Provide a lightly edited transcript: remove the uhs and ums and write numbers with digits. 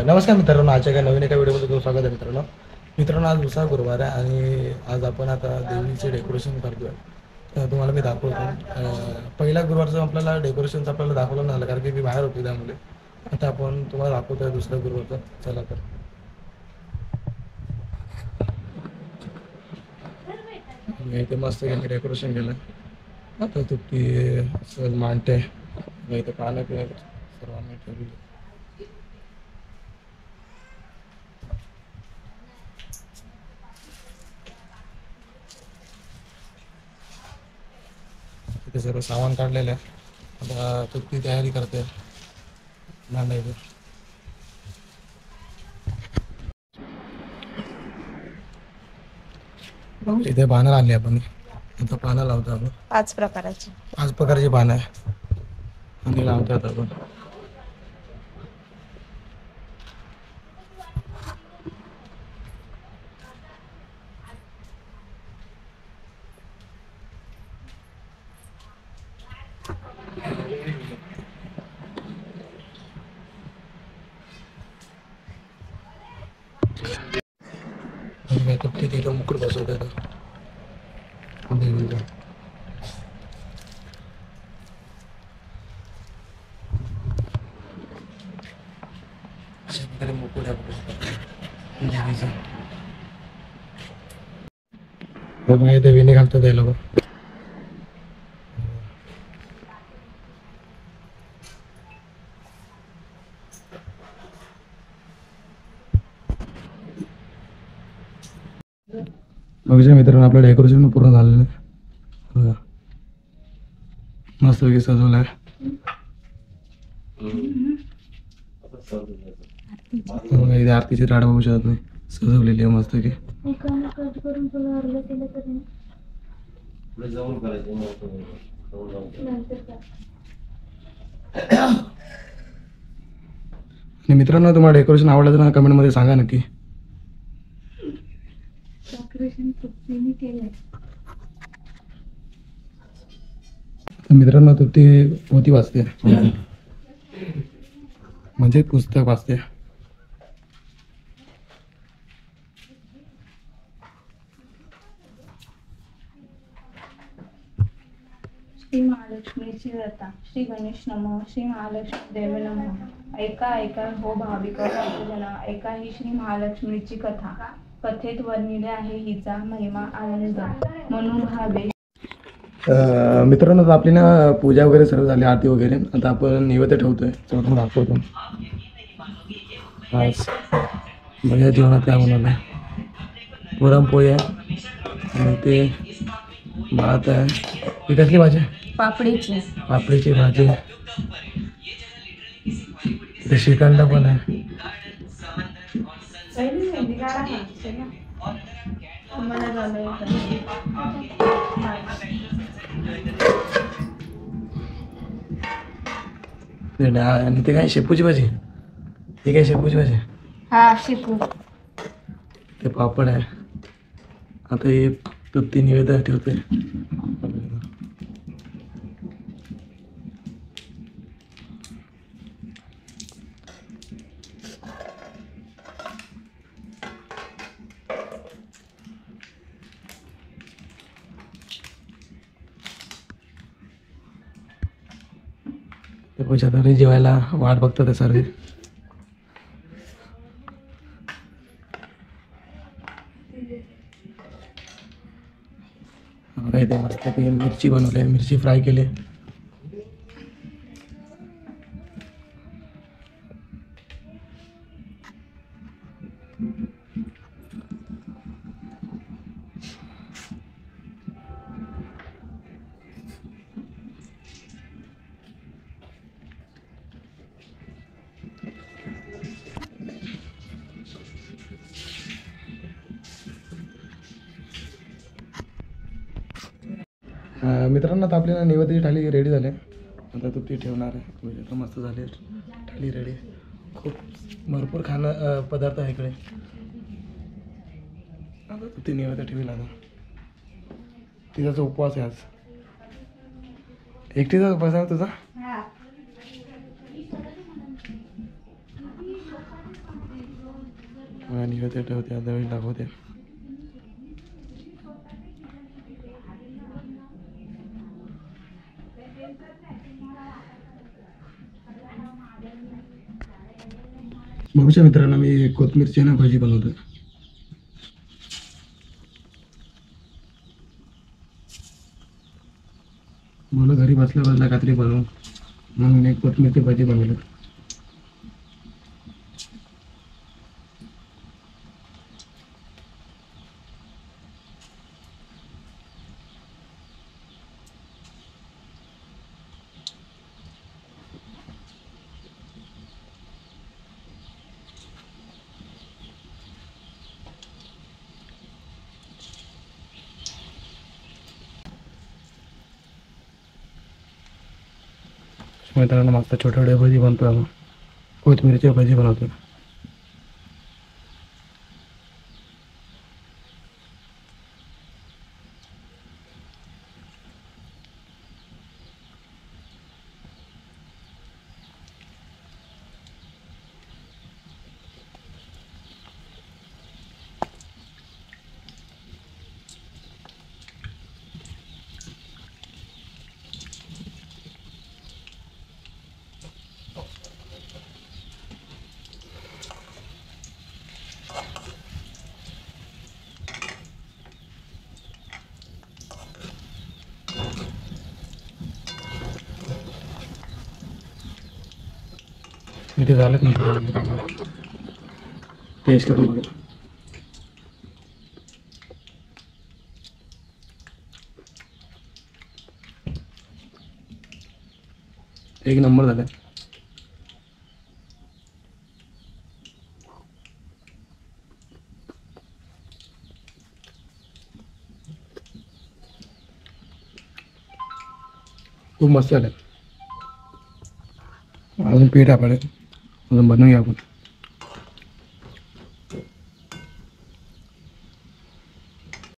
नमस्कार मित्रांनो, आजच्या एका नवीन व्हिडिओमध्ये तुमचं स्वागत आहे मित्रांनो आज दुसरा गुरुवार आहे आणि आज आपण आता देवीचे डेकोरेशन करतोय. तर तुम्हाला मी दाखवतो. पहिल्या गुरुवारचं आपल्याला डेकोरेशनचं आपल्याला दाखवलं नाही कारण की मी बाहेर होतो त्यामुळे. आता आपण तुम्हाला दाखवतोय दुसऱ्या गुरुवारचं. चला तर मी इथे मस्त डेकोरेशन केलं. आता तुपटी मांडते इथं पानं पिणं सर्व आम्ही ठेवलेलं. इथे सर्व सामान काढलेलं आहे. आता तुपटी तयारी करते मांडायची. इथे पानं आणली आपण. आता पानं लावतो आपण. 5 प्रकारची पानं आहे आणि लावतात आपण. तिथं मुकुट बसवतात देवीला. मुकुट आहे देवीने घालतात ते लोक. बघा मित्रांनो, आपलं डेकोरेशन पूर्ण झालेलं आहे. बघा मस्तपैकी सजवलं आहे. बघा इथे आरतीची राड बघू शकत नाही, सजवलेली आहे मस्तपैकी. आणि मित्रांनो, तुम्हाला डेकोरेशन आवडलं तर कमेंटमध्ये सांगा नक्की. मित्रांनो, तुपती पोथी वाचते म्हणजे पुस्तक वाचते. श्री महालक्ष्मीची व्रता. श्री गणेश नमः. श्री महालक्ष्मी देव नमः. ऐका ऐका हो भाविका भक्तजना, ऐका ही श्री महालक्ष्मीची कथा. कथेत वर्णिले आहे हिचा महिमा आनंद म्हणून भावे. मित्रांनो, आपली ना पूजा वगैरे सर्व झाली, आरती वगैरे. आता आपण नैवेद्य ठेवतोय. चला दाखवतो. आज बघा जेवणात काय बनवलंय. पुरणपोळी आहे आणि ते भात आहे. ही कसली भाजी? पापडीची भाजी. ते श्रीखंड पण आहे. आणि ते काय शेपूची भाजी. ते काय शेपूची भाजी. हा शेपू. ते पापड आहे. आता हे तुपती निवेदन ठेवते. ते पूजा तरी जेवायला वाट बघतात ते सर्व. इथे मस्त मिरची बनवली, मिरची फ्राय केली. मित्रांनो, आता आपल्याला नैवेद्याची थाली रेडी झाली. आता तू ती ठेवणार आहे. आता मस्त झाली थाली रेडी. खूप भरपूर पदार्थ आहे इकडे. आता तू ती नैवेद्य ठेवी लागला. तिचा उपवास आहे आज. एकटीचा उपवास आहे तुझा? घेते ठेवते आता वेळी दाखवते. बघूच्या मित्रांनो मी कोथिंबीरची ना भजी बनवतो. मला घरी बसल्या बसल्या काहीतरी बनवू म्हणून एक कोथिंबीरची भजी बनवली. मित्रांनो मागता छोटे छोटे भजी बनतो आम्ही, कोथिंबीरची भजी बनवतो. इथे झालं ना टेस्ट करून बघा. एक नंबर झालं. खूप मस्त झालं. अजून पीठ आपण अजून बनवूया आपण.